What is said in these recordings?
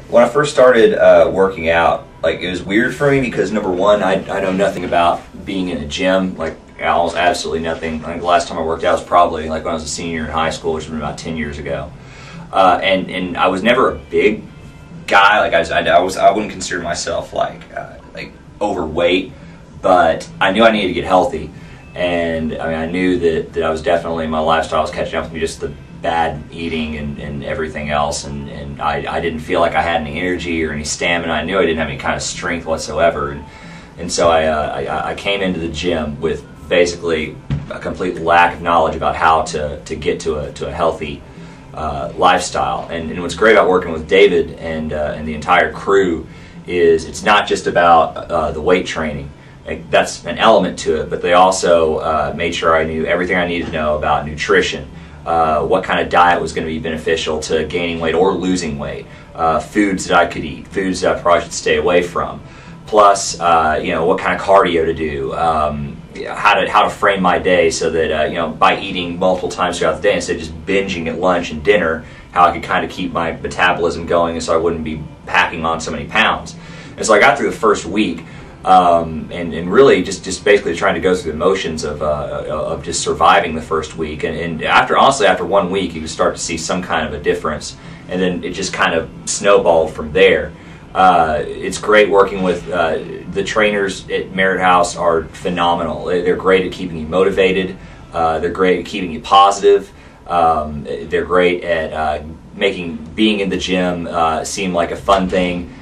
When I first started working out, like it was weird for me because number one, I know nothing about being in a gym, like almost absolutely nothing. I think the last time I worked out was probably like when I was a senior in high school, which was about 10 years ago. And I was never a big guy. Like I wouldn't consider myself like overweight, but I knew I needed to get healthy. And I mean, I knew that I was definitely, my lifestyle was catching up with me, just the bad eating and everything else, and I didn't feel like I had any energy or any stamina. I knew I didn't have any kind of strength whatsoever, and so I came into the gym with basically a complete lack of knowledge about how to get to a healthy lifestyle. And what's great about working with David and the entire crew is it's not just about the weight training. Like, that's an element to it, but they also made sure I knew everything I needed to know about nutrition, what kind of diet was going to be beneficial to gaining weight or losing weight, foods that I could eat, foods that I probably should stay away from, plus what kind of cardio to do, how to frame my day so that by eating multiple times throughout the day instead of just binging at lunch and dinner, how I could kind of keep my metabolism going so I wouldn't be packing on so many pounds. And so I got through the first week. And really just basically trying to go through the motions of just surviving the first week, and honestly after 1 week you can start to see some kind of a difference, and then it just kind of snowballed from there. It's great working with the trainers at MaretHouse are phenomenal. They're great at keeping you motivated. They're great at keeping you positive. They're great at making being in the gym seem like a fun thing.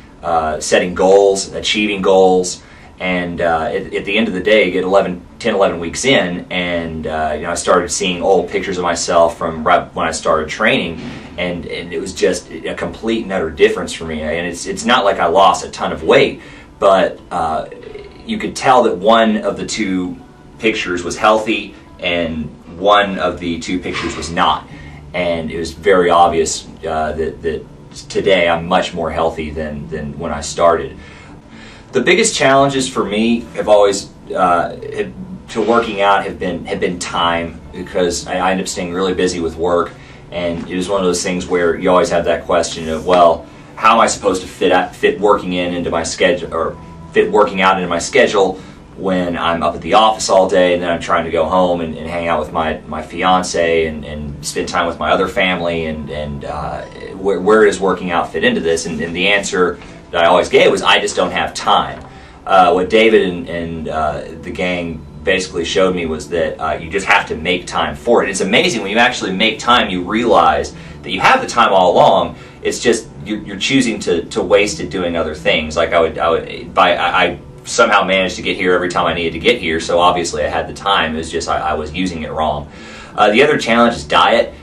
Setting goals, achieving goals, and at the end of the day, you get 10, 11 weeks in, and I started seeing old pictures of myself from right when I started training, and it was just a complete and utter difference for me. And it's not like I lost a ton of weight, but you could tell that one of the two pictures was healthy, and one of the two pictures was not, and it was very obvious that today I'm much more healthy than when I started. The biggest challenges for me have always to working out have been time, because I end up staying really busy with work, and it was one of those things where you always have that question of, well, how am I supposed to fit working into my schedule, or fit working out into my schedule when I'm up at the office all day, and then I'm trying to go home and hang out with my fiance and spend time with my other family, and where does working out fit into this? And the answer that I always gave was, I just don't have time. What David and the gang basically showed me was that you just have to make time for it. It's amazing when you actually make time, you realize that you have the time all along. It's just you're choosing to waste it doing other things. Like I somehow managed to get here every time I needed to get here, so obviously I had the time. It was just I was using it wrong. The other challenge is diet.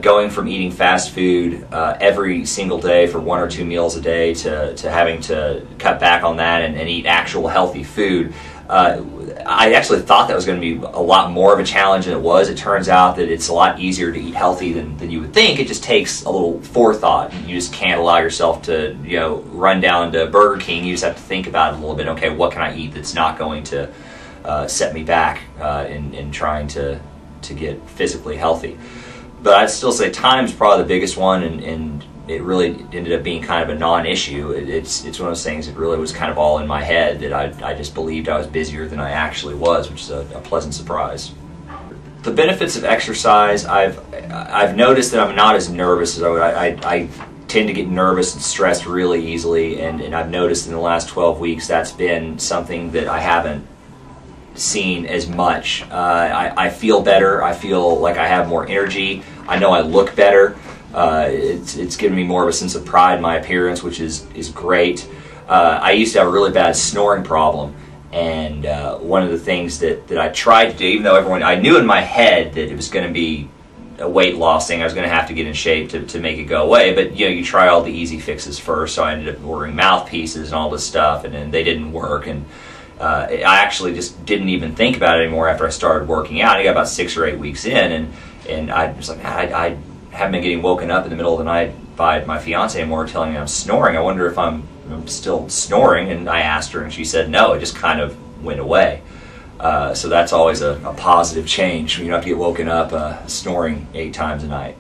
Going from eating fast food every single day for 1 or 2 meals a day to having to cut back on that and eat actual healthy food. I actually thought that was going to be a lot more of a challenge than it was. It turns out that it's a lot easier to eat healthy than you would think. It just takes a little forethought. You just can't allow yourself to run down to Burger King. You just have to think about it a little bit. Okay, what can I eat that's not going to set me back in trying to get physically healthy? But I'd still say time's probably the biggest one, and it really ended up being kind of a non-issue. It's one of those things that really was kind of all in my head, that I just believed I was busier than I actually was, which is a pleasant surprise. The benefits of exercise, I've noticed that I'm not as nervous as I would. I tend to get nervous and stressed really easily, and I've noticed in the last 12 weeks that's been something that I haven't seen as much. I feel better. I feel like I have more energy. I know I look better. It's given me more of a sense of pride in my appearance, which is great. I used to have a really bad snoring problem, and one of the things that I tried to do, even though I knew in my head that it was going to be a weight loss thing, I was going to have to get in shape to make it go away, but you try all the easy fixes first, so I ended up ordering mouthpieces and all this stuff, and then they didn't work, and I actually just didn't even think about it anymore after I started working out. I got about 6 or 8 weeks in, and I was like, I haven't been getting woken up in the middle of the night by my fiance anymore telling me I'm snoring. I wonder if I'm still snoring, and I asked her, and she said no. It just kind of went away. So that's always a positive change when you don't have to get woken up snoring 8 times a night.